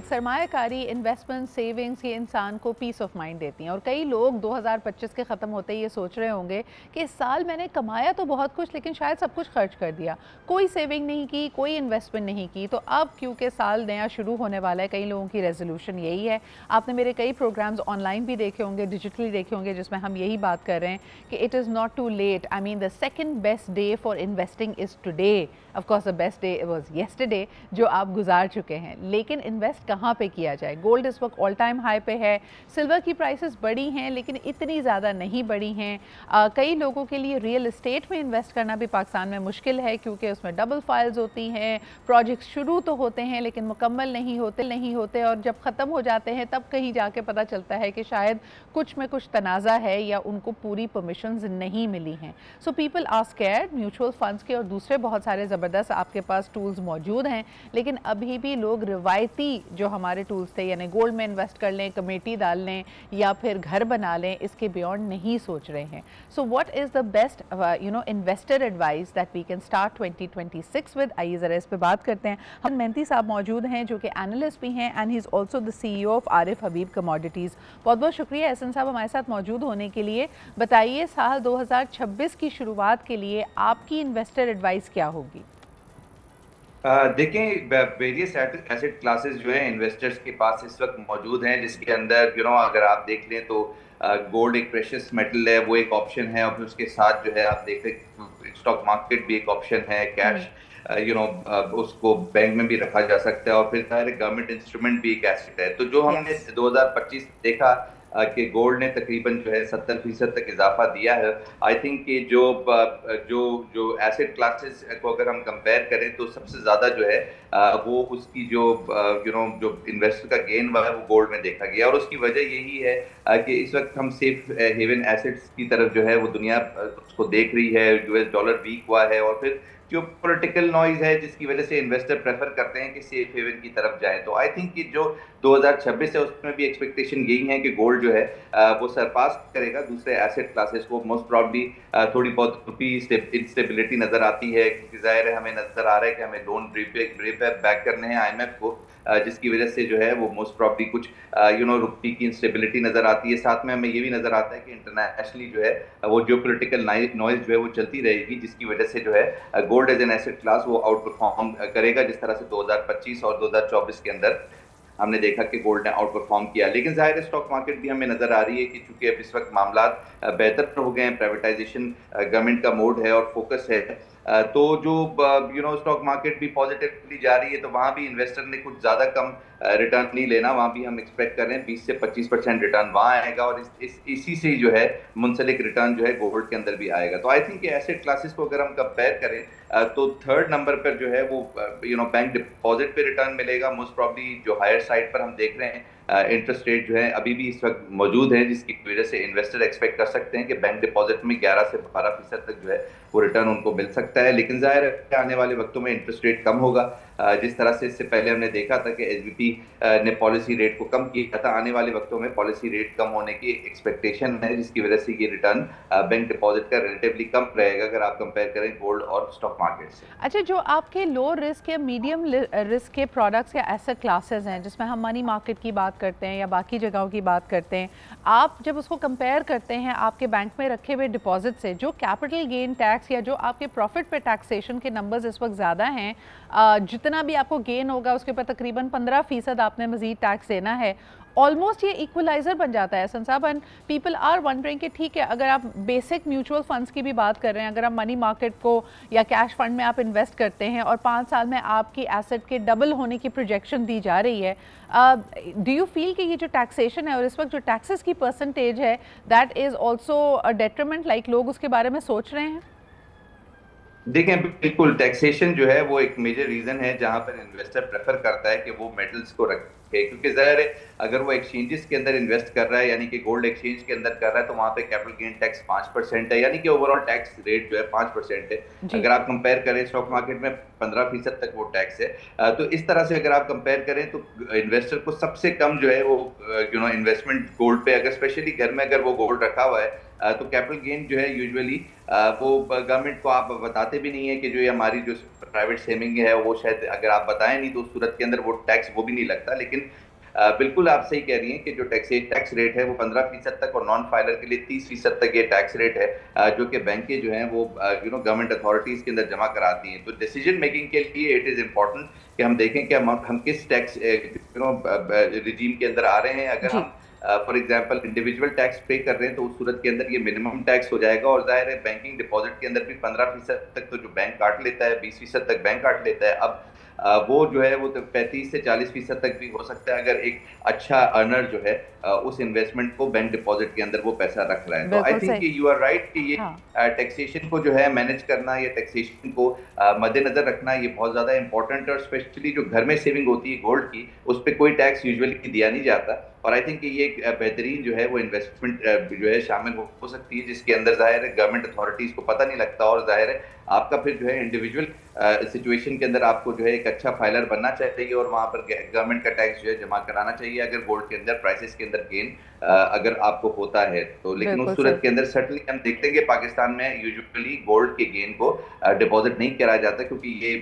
सरमायाकारी, investment, savings ये इंसान को पीस ऑफ माइंड देती हैं। और कई लोग 2025 के ख़त्म होते ही ये सोच रहे होंगे कि इस साल मैंने कमाया तो बहुत कुछ, लेकिन शायद सब कुछ खर्च कर दिया, कोई सेविंग नहीं की, कोई इन्वेस्टमेंट नहीं की। तो अब क्योंकि साल नया शुरू होने वाला है, कई लोगों की रेजोल्यूशन यही है। आपने मेरे कई प्रोग्राम्स ऑनलाइन भी देखे होंगे, डिजिटली देखे होंगे, जिसमें हम यही बात कर रहे हैं कि it is not too late. I mean the second best day for investing is today. Of course the best day was yesterday, जो आप गुजार चुके हैं। लेकिन इन्वेस्ट कहाँ पे किया जाए? गोल्ड इस वक्त ऑल टाइम हाई पे है। सिल्वर की प्राइसेस बढ़ी हैं, लेकिन इतनी ज़्यादा नहीं बढ़ी हैं। कई लोगों के लिए रियल एस्टेट में इन्वेस्ट करना भी पाकिस्तान में मुश्किल है, क्योंकि उसमें डबल फाइल्स होती हैं। प्रोजेक्ट्स शुरू तो होते हैं लेकिन मुकम्मल नहीं होते, और जब ख़त्म हो जाते हैं तब कहीं जाके पता चलता है कि शायद कुछ में कुछ तनाज़ा है या उनको पूरी परमिशंस नहीं मिली हैं। So people are scared. Mutual funds के और दूसरे बहुत सारे ज़बरदस्त आपके पास टूल्स मौजूद हैं, लेकिन अभी भी लोग रिवायती जो हमारे टूल्स थे, यानी गोल्ड में इन्वेस्ट कर लें, कमेटी डाल लें या फिर घर बना लें, इसके बियॉन्ड नहीं सोच रहे हैं। So what is the best investor advice that we can start 2026 with? आइए ज़रा इस पर बात करते हैं। हम मेहंती साहब मौजूद हैं, जो कि एनालिस्ट भी हैं, and he is also the CEO of Arif Habib commodities. बहुत बहुत शुक्रिया एहसन साहब हमारे साथ मौजूद होने के लिए। बताइए, साल 2026 की शुरुआत के लिए आपकी इन्वेस्टर एडवाइस क्या होगी? देखें, वेरियस एसेट क्लासेस जो है इन्वेस्टर्स के पास इस वक्त मौजूद हैं, जिसके अंदर अगर आप देख लें तो गोल्ड एक प्रेशियस मेटल है, वो एक ऑप्शन है। और फिर उसके साथ जो है आप देख लें स्टॉक मार्केट भी एक ऑप्शन है, कैश उसको बैंक में भी रखा जा सकता है, और फिर गवर्नमेंट इंस्ट्रूमेंट भी एक एसेट है। तो जो हमने 2025 देखा कि गोल्ड ने तकरीबन जो है 70% तक इजाफा दिया है। आई थिंक कि जो एसेट क्लासेस को अगर हम कंपेयर करें तो सबसे ज़्यादा जो है वो उसकी जो जो इन्वेस्टर का गेन हुआ है वो गोल्ड में देखा गया। और उसकी वजह यही है कि इस वक्त हम सेफ हेवन एसेट्स की तरफ जो है वो दुनिया उसको देख रही है। US डॉलर वीक हुआ है, और फिर जो पॉलिटिकल नॉइज है जिसकी वजह से इन्वेस्टर प्रेफर करते हैं कि सेफ हेवन की तरफ जाएं। तो आई थिंक कि जो 2026 है उसमें भी एक्सपेक्टेशन यही है कि गोल्ड जो है वो सरपास करेगा दूसरे एसेट क्लासेस को। मोस्ट प्रॉब्ली थोड़ी बहुत रुपी इंस्टेबिलिटी नजर आती है, क्योंकि जाहिर है हमें नजर आ रहा है कि हमें लोन बैक करने हैं IMF को, जिसकी वजह से जो है वो मोस्ट प्रॉब्ली कुछ रुपी की इंस्टेबिलिटी नजर आती है। साथ में हमें ये भी नजर आता है कि इंटरनेशनली जो है वो जो पोलिटिकल नॉइज जो है वो चलती रहेगी, जिसकी वजह से जो है gold as an asset class वो आउट परफॉर्म करेगा, जिस तरह से 2025 और 2024 के अंदर हमने देखा कि गोल्ड ने आउट परफॉर्म किया। लेकिन जाहिर है स्टॉक मार्केट भी हमें नजर आ रही है कि चूंकि अब इस वक्त मामला बेहतर हो गए हैं, प्राइवेटाइजेशन गवर्नमेंट का मोड है और फोकस है, तो जो स्टॉक मार्केट भी पॉजिटिवली जा रही है, तो वहां भी इन्वेस्टर ने कुछ ज्यादा कम रिटर्न नहीं लेना। वहां भी हम एक्सपेक्ट कर रहे हैं 20 से 25% रिटर्न वहां आएगा, और इसी से जो है मुंसलिक रिटर्न जो है गोल्ड के अंदर भी आएगा। तो आई थिंक एसेट क्लासेस को अगर हम कंपेयर करें तो थर्ड नंबर पर जो है वो बैंक डिपॉजिट पे रिटर्न मिलेगा। मोस्ट प्रॉब्ली जो हायर साइड पर हम देख रहे हैं इंटरेस्ट रेट जो है अभी भी इस वक्त मौजूद है, जिसकी वजह से इन्वेस्टर एक्सपेक्ट कर सकते हैं कि बैंक डिपॉजिट में 11 से 12% तक जो है वो रिटर्न उनको मिल सकता है। लेकिन जाहिर है आने वाले वक्तों में इंटरेस्ट रेट कम होगा। जिस तरह से इससे पहले हमने देखा था कि SVP ने पॉलिसी रेट को कम किया था, आने वाले वक्तों में पॉलिसी रेट कम होने की एक्सपेक्टेशन है, जिसकी वजह से ये रिटर्न बैंक डिपॉजिट का रिलेटिवली कम रहेगा अगर आप कंपेयर करें गोल्ड और स्टॉक मार्केट से। अच्छा, जो आपके लो रिस्क या मीडियम रिस्क के प्रोडक्ट्स या एसेट क्लासेस हैं, जिसमें हम मनी मार्केट की बात करते हैं या बाकी जगहों की बात करते हैं, आप जब उसको कंपेयर करते हैं आपके बैंक में रखे हुए डिपॉजिट से, जो कैपिटल गेन टैक्स या जो आपके प्रॉफिट पे टैक्सेशन के नंबर्स इस वक्त ज़्यादा हैं, जितना भी आपको गेन होगा उसके ऊपर तकरीबन 15% आपने मज़ीद टैक्स देना है। ऑलमोस्ट ये इक्वलाइज़र बन जाता है संसाब, एंड पीपल आर वंडरिंग कि ठीक है, अगर आप बेसिक म्यूचुअल फंड्स की भी बात कर रहे हैं, अगर आप मनी मार्केट को या कैश फंड में आप इन्वेस्ट करते हैं और 5 साल में आपकी एसेट के डबल होने की प्रोजेक्शन दी जा रही है, डू यू फील कि ये जो टैक्सेशन है और इस वक्त जो टैक्सेस की परसेंटेज है, that is also a detriment, like लोग उसके बारे में सोच रहे हैं? देखें, बिल्कुल टैक्सेशन जो है वो एक मेजर रीजन है जहां पर इन्वेस्टर प्रेफर करता है कि वो मेटल्स को रखे, क्योंकि जाहिर है अगर वो एक्सचेंजेस के अंदर इन्वेस्ट कर रहा है, यानी कि गोल्ड एक्सचेंज के अंदर कर रहा है, तो वहां पे कैपिटल गेन टैक्स 5% है, यानी कि ओवरऑल टैक्स रेट जो है 5% है। अगर आप कंपेयर करें स्टॉक मार्केट में 15% तक वो टैक्स है। तो इस तरह से अगर आप कंपेयर करें तो इन्वेस्टर को सबसे कम जो है वो इन्वेस्टमेंट गोल्ड पे, अगर स्पेशली घर में अगर वो गोल्ड रखा हुआ है, तो कैपिटल गेन जो है यूजुअली वो गवर्नमेंट को आप बताते भी नहीं है कि जो ये हमारी जो प्राइवेट सेविंग है वो शायद अगर आप बताएं नहीं तो उस सूरत के अंदर वो टैक्स वो भी नहीं लगता। लेकिन बिल्कुल आप सही कह रही हैं कि जो टैक्स रेट है वो 15% तक और नॉन फाइलर के लिए 30% तक ये टैक्स रेट है, जो कि बैंकें जो हैं वो गवर्नमेंट अथॉरिटीज के अंदर जमा कराती हैं। तो डिसीजन मेकिंग के लिए इट इज इम्पोर्टेंट कि हम देखें कि हम किस टैक्स रिजीम के अंदर आ रहे हैं। अगर जी। हम फॉर एग्जाम्पल इंडिविजुअल टैक्स पे कर रहे हैं तो उस सूरत के अंदर ये मिनिमम टैक्स हो जाएगा, और जाहिर है बैंकिंग डिपॉजिट के अंदर भी 15% तक तो जो बैंक काट लेता है, 20% तक बैंक काट लेता है। अब वो जो है वो तो 35 से 40% तक भी हो सकता है अगर एक अच्छा अर्नर जो है उस इन्वेस्टमेंट को बैंक डिपॉजिट के अंदर वो पैसा रख रहा है। तो आई बिल्कुल थिंक सही। यू आर राइट कि ये हाँ। टैक्सेशन को जो है मैनेज करना या टैक्सेशन को मद्देनजर रखना ये बहुत ज्यादा इंपॉर्टेंट है, और स्पेशली जो घर में सेविंग होती है गोल्ड की उस पर कोई टैक्स यूजुअली दिया नहीं जाता। और आई थिंक ये एक बेहतरीन जो है वो इन्वेस्टमेंट जो है शामिल हो सकती है जिसके अंदर जाहिर है गवर्नमेंट अथॉरिटीज को पता नहीं लगता, और जाहिर है आपका फिर जो है इंडिविजुअल सिचुएशन के अंदर आपको जो है एक अच्छा फाइलर बनना चाहिए और वहां पर गवर्नमेंट का टैक्स जो है जमा कराना चाहिए अगर गोल्ड के अंदर प्राइसेस के अंदर गेन अगर आपको होता है तो। लेकिन उस बिल्कुल सूरत सही। के अंदर सर्टनली हम देखते हैं कि पाकिस्तान में यूजुअली गोल्ड के गेन को डिपॉजिट नहीं कराया जाता क्योंकि ये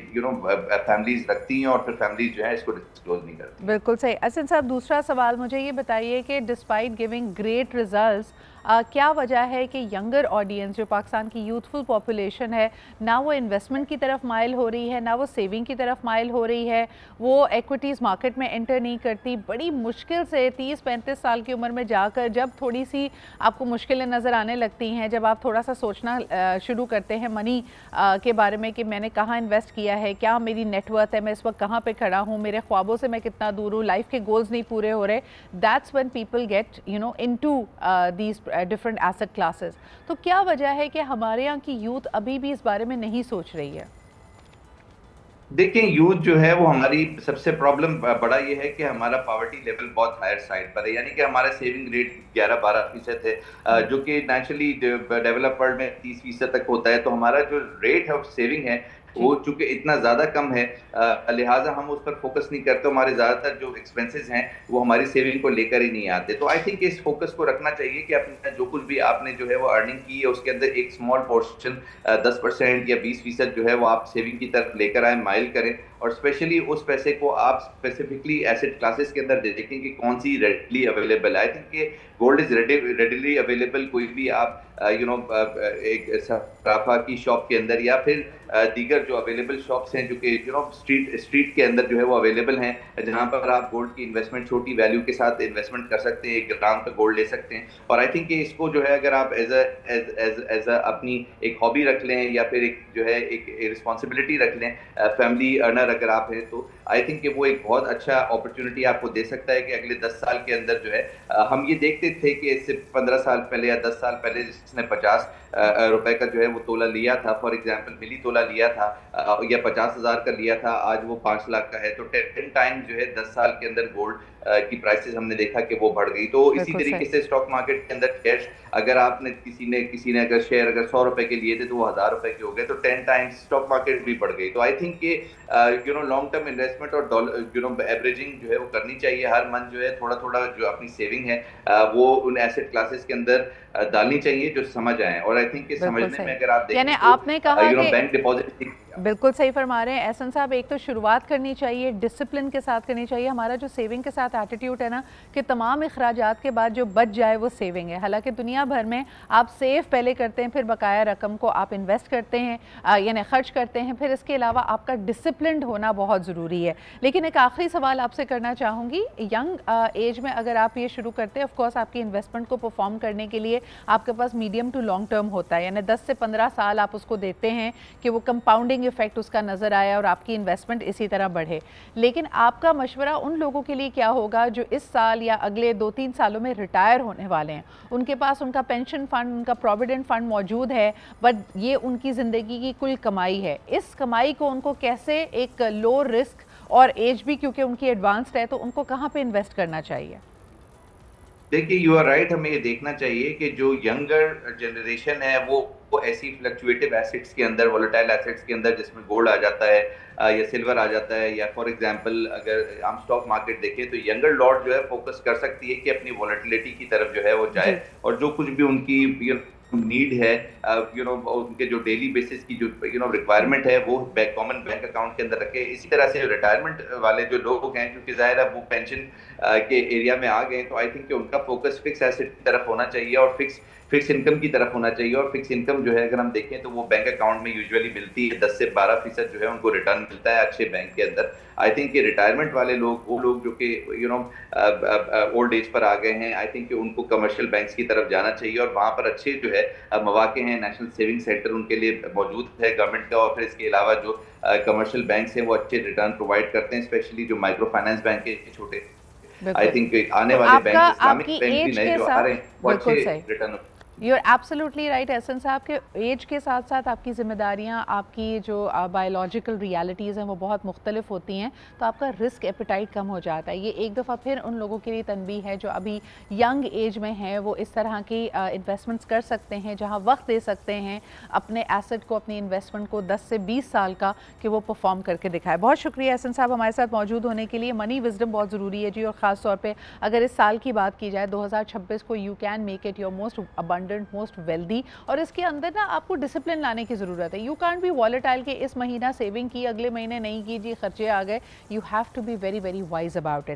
फैमिलीज रखती हैं और फिर फैमिलीज जो है इसको डिस्क्लोज नहीं करती। बिल्कुल सही। असिन साहब, दूसरा सवाल मुझे ये बताइए कि डिस्पाइट गिविंग ग्रेट रिजल्ट्स क्या वजह है कि यंगर ऑडियंस जो पाकिस्तान की यूथफुल पॉपुलेशन है ना वो इन्वेस्टमेंट की तरफ माइल हो रही है, ना वो सेविंग की तरफ माइल हो रही है, वो एक्विटीज़ मार्केट में एंटर नहीं करती। बड़ी मुश्किल से 30-35 साल की उम्र में जाकर जब थोड़ी सी आपको मुश्किलें नज़र आने लगती हैं, जब आप थोड़ा सा सोचना शुरू करते हैं मनी के बारे में कि मैंने कहाँ इन्वेस्ट किया है, क्या मेरी नेटवर्थ है, मैं इस वक्त कहाँ पे खड़ा हूँ, मेरे ख्वाबों से मैं कितना दूर हूँ, लाइफ के गोल्स नहीं पूरे हो रहे, that's when people get into these different asset classes. तो क्या वजह है कि हमारे यहाँ की यूथ अभी भी इस बारे में नहीं सोच रही है? देखिए यूथ जो है वो हमारी सबसे प्रॉब्लम बड़ा ये है कि हमारा पॉवर्टी लेवल बहुत हायर साइड पर है, यानी कि हमारा सेविंग रेट 11-12% है, जो कि नेचुरली डेवलप वर्ल्ड में 30% तक होता है। तो हमारा जो रेट ऑफ सेविंग है वो चूंकि इतना ज्यादा कम है, लिहाजा हम उस पर फोकस नहीं करते। हमारे ज्यादातर जो एक्सपेंसेस हैं वो हमारी सेविंग को लेकर ही नहीं आते। तो आई थिंक इस फोकस को रखना चाहिए कि अपने जो कुछ भी आपने जो है वो अर्निंग की है उसके अंदर एक स्मॉल पोर्शन 10% या 20% जो है वो आप सेविंग की तरफ लेकर आए, माइल करें, और स्पेशली उस पैसे को आप स्पेसिफिकली एसेट क्लासेस के अंदर देखें कि कौन सी रेडली अवेलेबल है। I think gold is readily available. कोई भी आप एक सराफा की शॉप के अंदर या फिर दीगर जो अवेलेबल शॉप्स हैं जो कि स्ट्रीट के अंदर जो है वो अवेलेबल हैं, जहां पर आप गोल्ड की इन्वेस्टमेंट छोटी वैल्यू के साथ इन्वेस्टमेंट कर सकते हैं, 1 ग्राम का गोल्ड ले सकते हैं। और आई थिंक इसको जो है अगर आप एज अ अपनी एक हॉबी रख लें या फिर एक जो है एक रिस्पॉन्सिबिलिटी रख लें, फैमिली अर्नर अगर आप हैं, तो आई थिंक कि वो एक बहुत अच्छा अपॉर्चुनिटी आपको दे सकता है कि अगले 10 साल के अंदर जो है हम ये देखते थे कि इससे 15 साल पहले या 10 साल पहले जिसने 50 रुपए का जो है वो तोला लिया था, फॉर एग्जांपल मिली तोला लिया था या 50,000 का लिया था, आज वो 5 लाख का है। तो 10 टाइम जो है 10 साल के अंदर गोल्ड की प्राइसेस हमने देखा कि वो बढ़ गई। तो इसी तरीके से स्टॉक मार्केट के अंदर शेयर अगर आपने किसी ने अगर शेयर अगर 100 रुपए के लिए थे तो वो 1000 रुपए के हो गए, तो 10 टाइम्स स्टॉक मार्केट भी बढ़ गई। तो आई थिंक कि लॉन्ग टर्म इन्वेस्टमेंट और डॉलर एवरेजिंग जो है वो करनी चाहिए। हर मंथ जो है थोड़ा थोड़ा जो अपनी सेविंग है वो उन एसेट क्लासेस के अंदर डालनी चाहिए जो समझ आए। और आई थिंक कि समझने में अगर आप देखें यानी तो आपने कहा कि बैंक डिपॉजिट बिल्कुल सही फरमा रहे हैं एहसन साहब। एक तो शुरुआत करनी चाहिए, डिसिप्लिन के साथ करनी चाहिए। हमारा जो सेविंग के साथ एटीट्यूड है ना कि तमाम अखराजात के बाद जो बच जाए वो सेविंग है। हालांकि दुनिया भर में आप सेव पहले करते हैं, फिर बकाया रकम को आप इन्वेस्ट करते हैं, यानी खर्च करते हैं, फिर इसके अलावा आपका डिसिप्लिन होना बहुत ज़रूरी है। लेकिन एक आखिरी सवाल आपसे करना चाहूँगी, यंग एज में अगर आप ये शुरू करते हैं, ऑफकोर्स आपकी इन्वेस्टमेंट को परफॉर्म करने के लिए आपके पास मीडियम टू लॉन्ग टर्म होता है, यानी 10 से 15 साल आप उसको देते हैं कि वो कंपाउंडिंग इफेक्ट उसका नज़र आया और आपकी इन्वेस्टमेंट इसी तरह बढ़े। लेकिन आपका मशवरा उन लोगों के लिए क्या होगा जो इस साल या अगले 2-3 सालों में रिटायर होने वाले हैं? उनके पास उनका पेंशन फंड, उनका प्रोविडेंट फंड मौजूद है, बट ये उनकी ज़िंदगी की कुल कमाई है। इस कमाई को उनको कैसे एक लो रिस्क और एज भी क्योंकि उनकी एडवांस्ड है, तो उनको कहाँ पे इन्वेस्ट करना चाहिए? देखिए यू आर राइट, हमें ये देखना चाहिए कि जो यंगर जनरेशन है वो ऐसी फ्लक्चुएटिव एसेट्स के अंदर, वोलेटाइल एसेट्स के अंदर जिसमें गोल्ड आ जाता है या सिल्वर आ जाता है, या फॉर एग्जांपल अगर हम स्टॉक मार्केट देखें तो यंगर लॉट जो है फोकस कर सकती है कि अपनी वोलेटिलिटी की तरफ जो है वो जाए, और जो कुछ भी उनकी नीड है, उनके जो डेली बेसिस की जो रिक्वायरमेंट है वो कॉमन बैंक अकाउंट के अंदर रखे। इसी तरह से रिटायरमेंट वाले जो लोग हैं, क्योंकि जाहिर है वो पेंशन के एरिया में आ गए, तो आई थिंक कि उनका फोकस फिक्स एसेट की तरफ होना चाहिए और फिक्स इनकम की तरफ होना चाहिए। और फिक्स इनकम जो है अगर हम देखें तो वो बैंक अकाउंट में यूजुअली मिलती है, 10 से 12% जो है उनको रिटर्न मिलता है अच्छे बैंक के अंदर। आई थिंक कि रिटायरमेंट वाले लोग, वो लोग जो कि ओल्ड एज पर आ गए हैं, आई थिंक कि उनको कमर्शियल बैंक्स की तरफ जाना चाहिए और वहाँ पर अच्छे जो है मौके हैं। नेशनल सेविंग सेंटर उनके लिए मौजूद है गवर्नमेंट का, और फिर इसके अलावा जो कमर्शियल बैंक्स हैं वो अच्छे रिटर्न प्रोवाइड करते हैं, स्पेशली जो माइक्रो फाइनेंस बैंक के छोटे। आई थिंक आने तो वाले आपका बैंक, इस्लामिक आपकी बैंक भी एज नए के जो आ साथ रहे हैं वो बिल्कुल अच्छे सही, return. You are absolutely right Ehsan साहब के एज के साथ साथ आपकी ज़िम्मेदारियाँ, आपकी जो बायोलॉजिकल रियलिटीज़ हैं वो बहुत मुख्तलिफ होती हैं, तो आपका रिस्क एपेटाइट कम हो जाता है। ये एक दफ़ा फिर उन लोगों के लिए तनबीह है जो अभी यंग एज में हैं, वो इस तरह की इन्वेस्टमेंट्स कर सकते हैं जहाँ वक्त दे सकते हैं अपने एसेट को, अपनी इन्वेस्टमेंट को 10 से 20 साल का, कि वो परफॉर्म करके दिखाए। बहुत शुक्रिया एहसन साहब हमारे साथ मौजूद होने के लिए। मनी विजडम बहुत ज़रूरी है जी, और ख़ास तौर पर अगर इस साल की बात की जाए 2026 को, you can make it your most abundant, most wealthy, और इसके अंदर ना आपको डिसिप्लिन लाने की ज़रूरत है। यू कांट बी वॉलेटाइल कि इस महीना सेविंग की, अगले महीने नहीं की जी, खर्चे आ गए। You have to be very very wise about it.